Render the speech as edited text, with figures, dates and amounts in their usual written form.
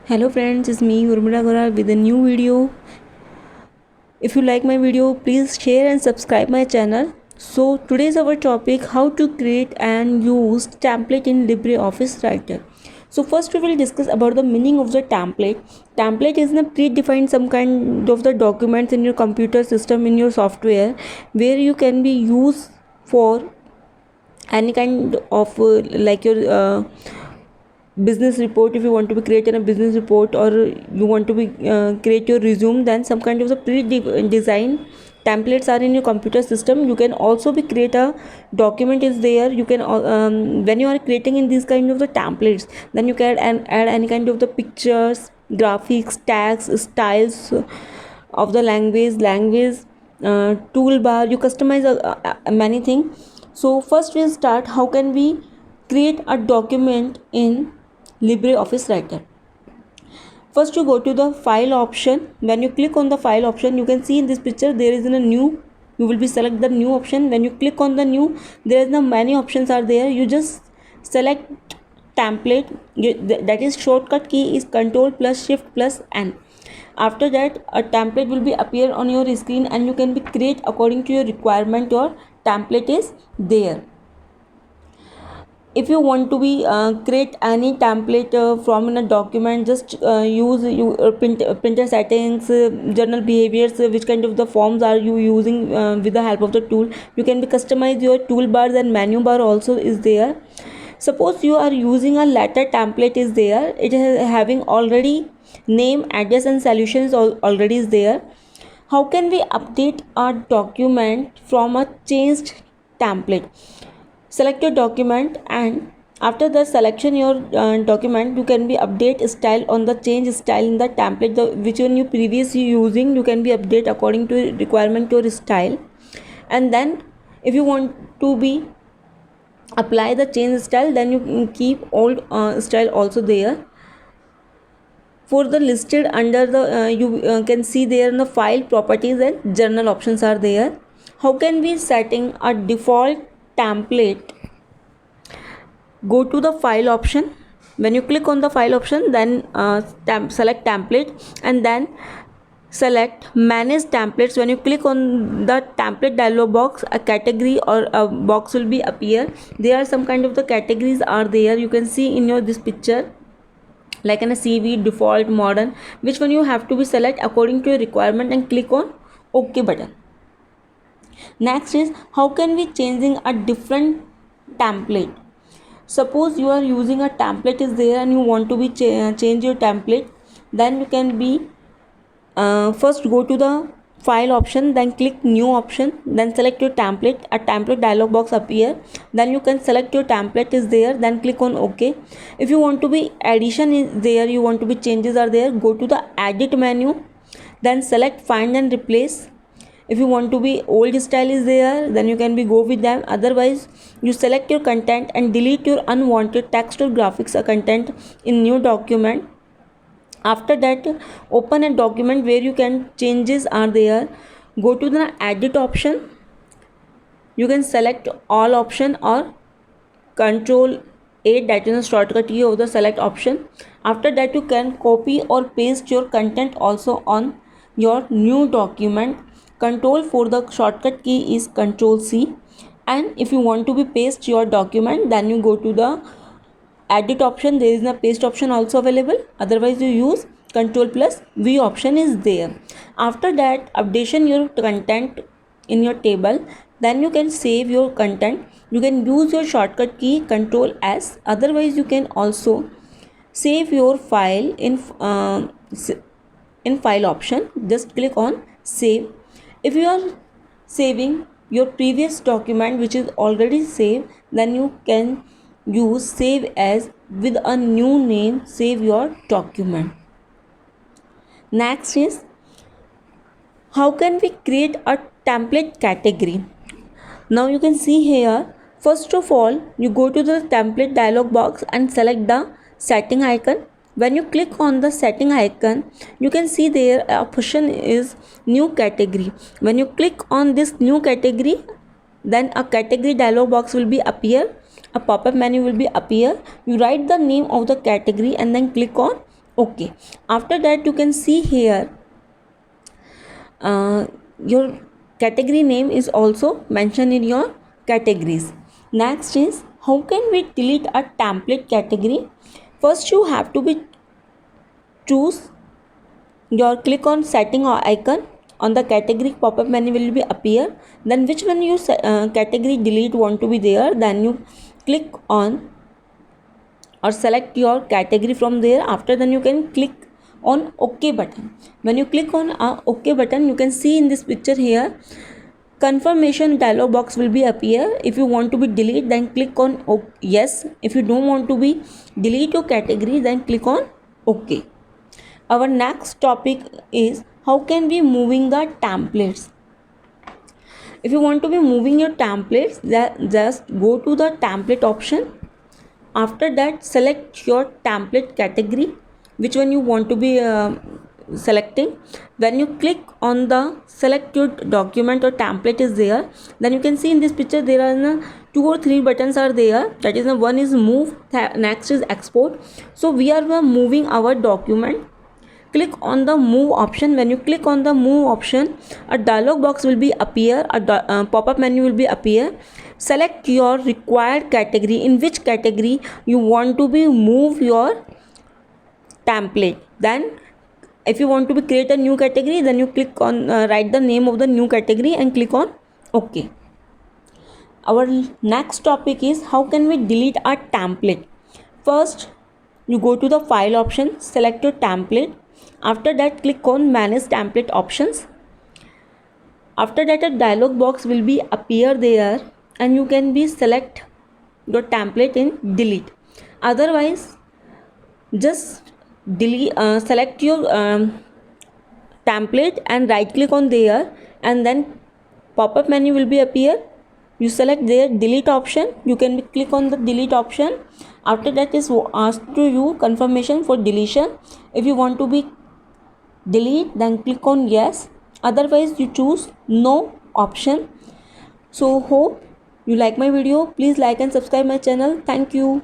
Hello friends, it's me Urmila Gora with a new video. If you like my video, please share and subscribe my channel. So today's our topic, how to create and use template in LibreOffice Writer. So first we will discuss about the meaning of the template. Template is a predefined some kind of the documents in your computer system, in your software, where you can be used for any kind of like your business report. If you want to be create a business report, or you want to be create your resume, then some kind of the pre-designed templates are in your computer system. You can also be create a document is there. You can when you are creating in these kind of the templates, then you can add any kind of the pictures, graphics, tags, styles of the language toolbar. You customize many things. So first we'll start how can we create a document in LibreOffice Writer. First you go to the file option. When you click on the file option, you can see in this picture there is a new, you will be select the new option. When you click on the new, there is the many options are there. You just select template. That is shortcut key is Control plus Shift plus N. After that a template will be appear on your screen, and you can be create according to your requirement. Your template is there. If you want to be create any template from in a document, just use printer settings, journal behaviors, which kind of the forms are you using. With the help of the tool, you can be customize your toolbars, and menu bar also is there. Suppose you are using a letter template is there, it is having already name, address and solutions already is there. How can we update our document from a changed template? Select your document, and after the selection your document, you can be update style on the change style in the template, which one you previously using, you can be update according to requirement your style. And then if you want to be apply the change style, then you keep old style also there. For the listed under the you can see there in the file properties and journal options are there. How can we setting a default template? Go to the file option. When you click on the file option, then select template, and then select manage templates. When you click on the template dialog box, a category or a box will be appear. There are some kind of the categories are there. You can see in your this picture, like in a CV, default, modern, which one you have to be select according to your requirement, and click on OK button. Next is how can we changing a different template? Suppose you are using a template is there, and you want to be change your template, then you can be first go to the file option, then click new option, then select your template. A template dialog box appear, then you can select your template is there, then click on OK. If you want to be addition is there, you want to be changes are there, go to the edit menu, then select find and replace. If you want to be old style is there, then you can be go with them. Otherwise you select your content and delete your unwanted text or graphics content in new document. After that open a document where you can changes are there, go to the edit option. You can select all option or Control A, that is a shortcut key of the select option. After that you can copy or paste your content also on your new document. Control for the shortcut key is Control C. And if you want to be paste your document, then you go to the edit option. There is a paste option also available. Otherwise you use Control plus V option is there. After that updation your content in your table, then you can save your content. You can use your shortcut key Control S. Otherwise you can also save your file in file option. Just click on save. If you are saving your previous document which is already saved, then you can use save as with a new name, save your document. Next is how can we create a template category? Now you can see here, first of all you go to the template dialog box and select the setting icon. When you click on the setting icon, you can see there a option is new category. When you click on this new category, then a category dialog box will be appear, a pop-up menu will be appear. You write the name of the category and then click on okay. After that you can see here your category name is also mentioned in your categories. Next is how can we delete a template category. First you have to be choose your click on setting or icon on the category pop-up menu will be appear. Then which one you category delete want to be there, then you click on or select your category from there. After then you can click on ok button. When you click on ok button, you can see in this picture here confirmation dialog box will be appear. If you want to be delete, then click on yes. If you don't want to be delete your category, then click on ok. Our next topic is how can we moving the templates. If you want to be moving your templates, just go to the template option. After that select your template category, which one you want to be selecting. When you click on the select your document or template is there, then you can see in this picture there are 2 or 3 buttons are there. That is one is move, next is export. So we are moving our document. Click on the move option. When you click on the move option, a dialog box will be appear, a pop-up menu will be appear. Select your required category, in which category you want to be move your template. Then if you want to be create a new category, then you click on write the name of the new category and click on ok. Our next topic is how can we delete a template. First you go to the file option, select your template. After that click on manage template options. After that a dialog box will be appear there and you can be select your template in delete. Otherwise just delete select your template and right click on there, and then pop-up menu will be appear. You select there delete option, you can click on the delete option. After that is asked to you confirmation for deletion. If you want to be delete, then click on yes. Otherwise you choose no option. So hope you like my video. Please like and subscribe my channel. Thank you.